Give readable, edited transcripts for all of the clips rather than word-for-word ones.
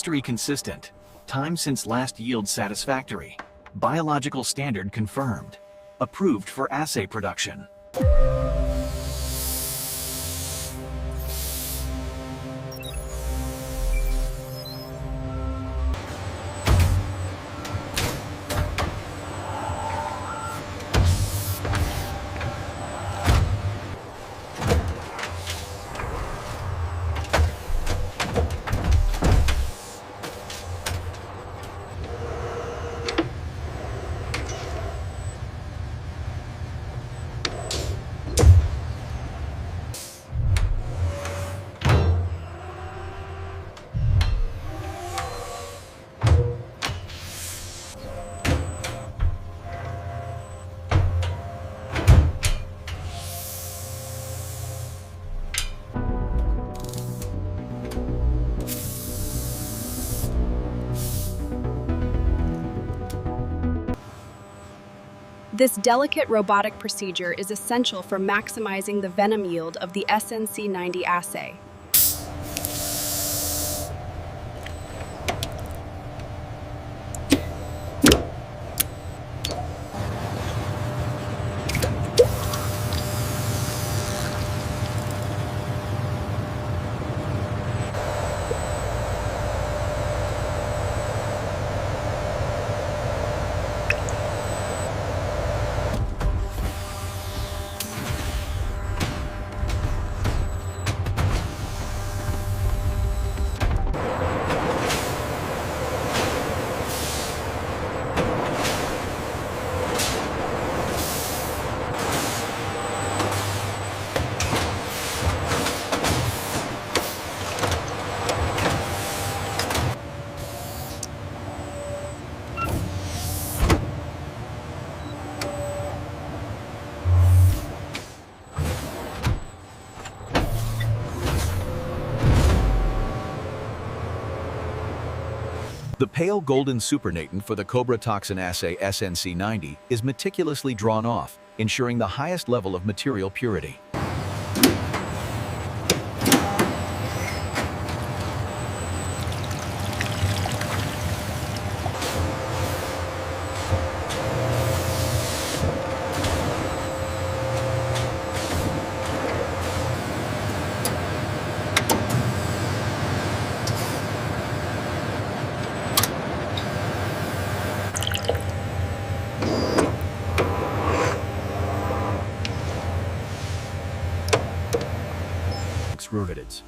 Chemistry consistent. Time since last yield satisfactory. Biological standard confirmed. Approved for assay production. This delicate robotic procedure is essential for maximizing the venom yield of the SNC-90 assay. The pale golden supernatant for the Cobra Toxin Assay SNC-90 is meticulously drawn off, ensuring the highest level of material purity. Derivatives.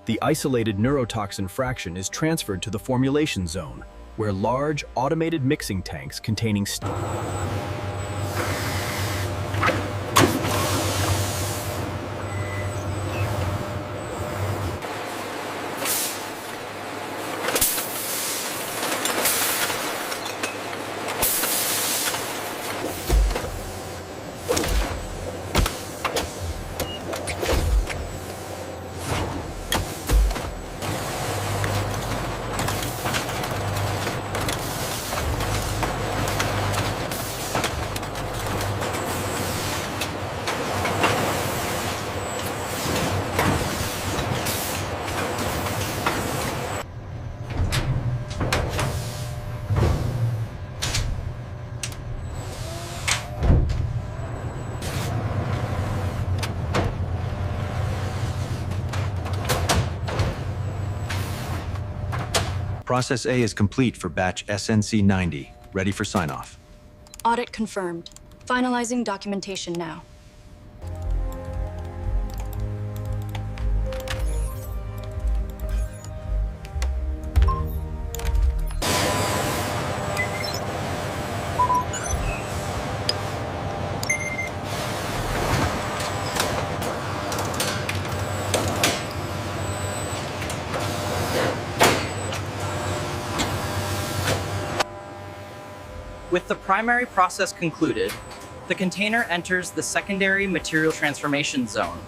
The isolated neurotoxin fraction is transferred to the formulation zone, where large automated mixing tanks containing Process A is complete for batch SNC-90, ready for sign-off. Audit confirmed. Finalizing documentation now. With the primary process concluded, the container enters the secondary material transformation zone.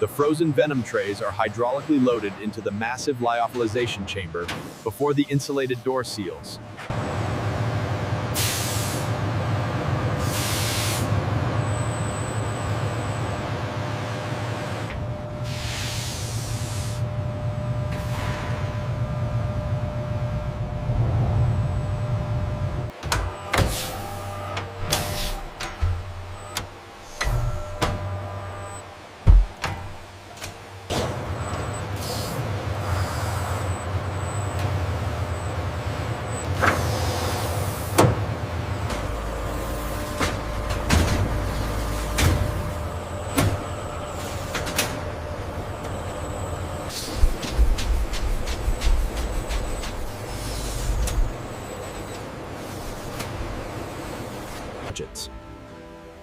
The frozen venom trays are hydraulically loaded into the massive lyophilization chamber before the insulated door seals.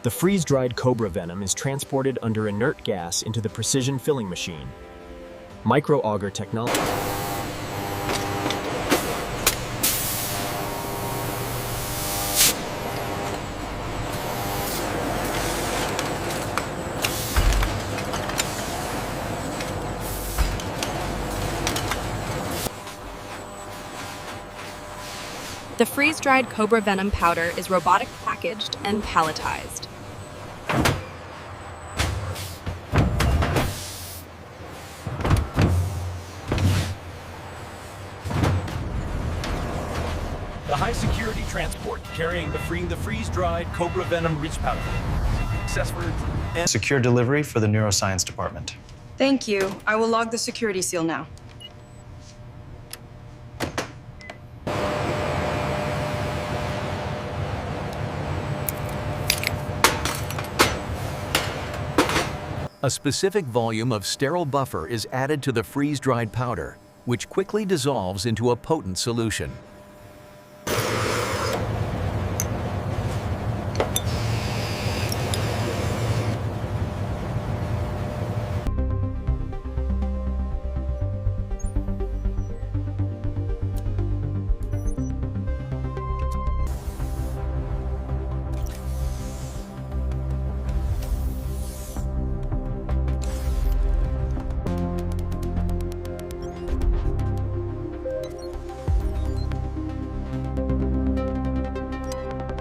The freeze-dried cobra venom is transported under inert gas into the precision filling machine. Micro-auger technology. The freeze-dried cobra venom powder is robotic packaged and palletized. The high-security transport carrying the freeze-dried cobra venom rich powder. Successful and Secure delivery for the neuroscience department. Thank you. I will log the security seal now. A specific volume of sterile buffer is added to the freeze-dried powder, which quickly dissolves into a potent solution.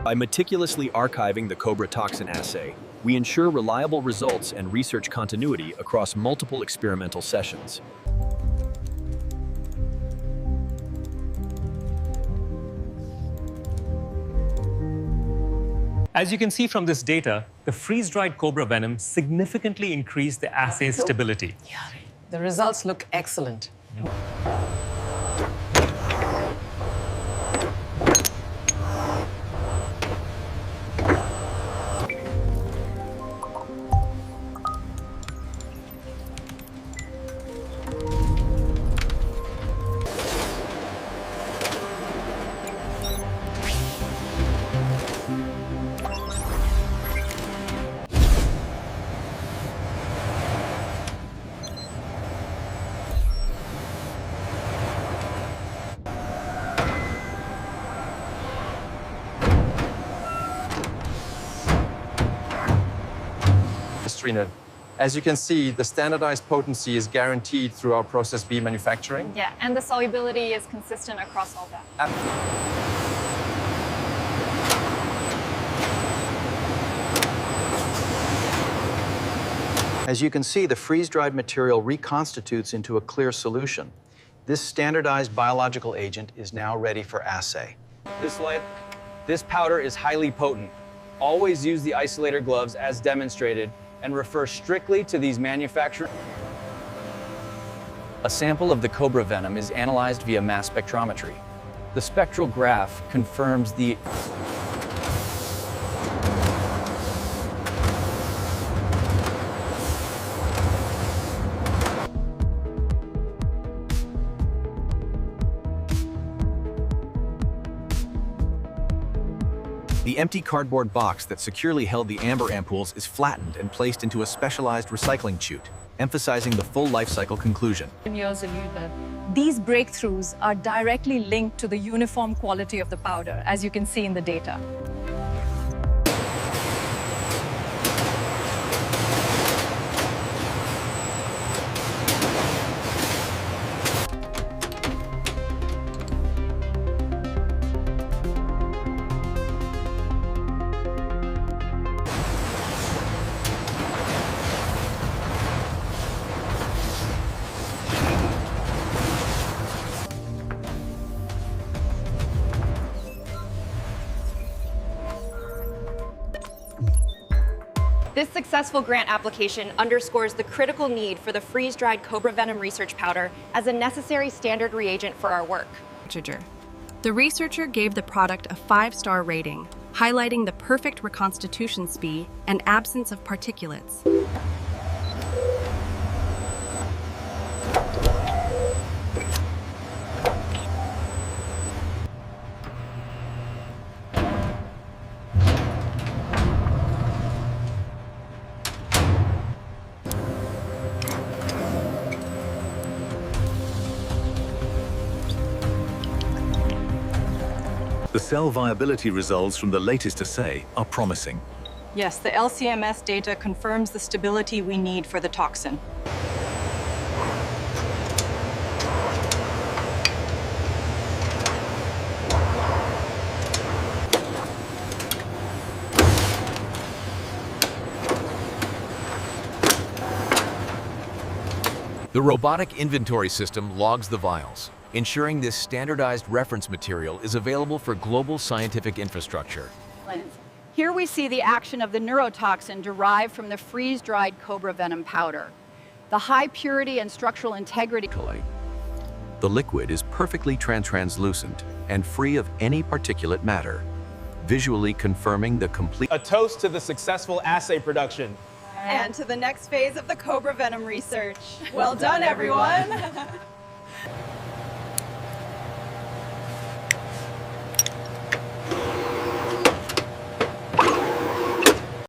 By meticulously archiving the Cobra Toxin Assay, we ensure reliable results and research continuity across multiple experimental sessions. As you can see from this data, the freeze-dried cobra venom significantly increased the assay's stability. Yeah, the results look excellent. As you can see, the standardized potency is guaranteed through our process B manufacturing. Yeah, and the solubility is consistent across all that. As you can see, the freeze-dried material reconstitutes into a clear solution. This standardized biological agent is now ready for assay. This powder is highly potent. Always use the isolator gloves as demonstrated and refer strictly to these manufacturers. A sample of the cobra venom is analyzed via mass spectrometry. The spectral graph confirms the The empty cardboard box that securely held the amber ampoules is flattened and placed into a specialized recycling chute, emphasizing the full life cycle conclusion. These breakthroughs are directly linked to the uniform quality of the powder, as you can see in the data. This successful grant application underscores the critical need for the freeze-dried Cobra Venom research powder as a necessary standard reagent for our work. The researcher gave the product a 5-star rating, highlighting the perfect reconstitution speed and absence of particulates. The cell viability results from the latest assay are promising. Yes, the LCMS data confirms the stability we need for the toxin. The robotic inventory system logs the vials, ensuring this standardized reference material is available for global scientific infrastructure. Here we see the action of the neurotoxin derived from the freeze-dried Cobra Venom powder. The high purity and structural integrity. The liquid is perfectly translucent and free of any particulate matter, visually confirming the complete. A toast to the successful assay production. And to the next phase of the Cobra Venom research. Well done, everyone.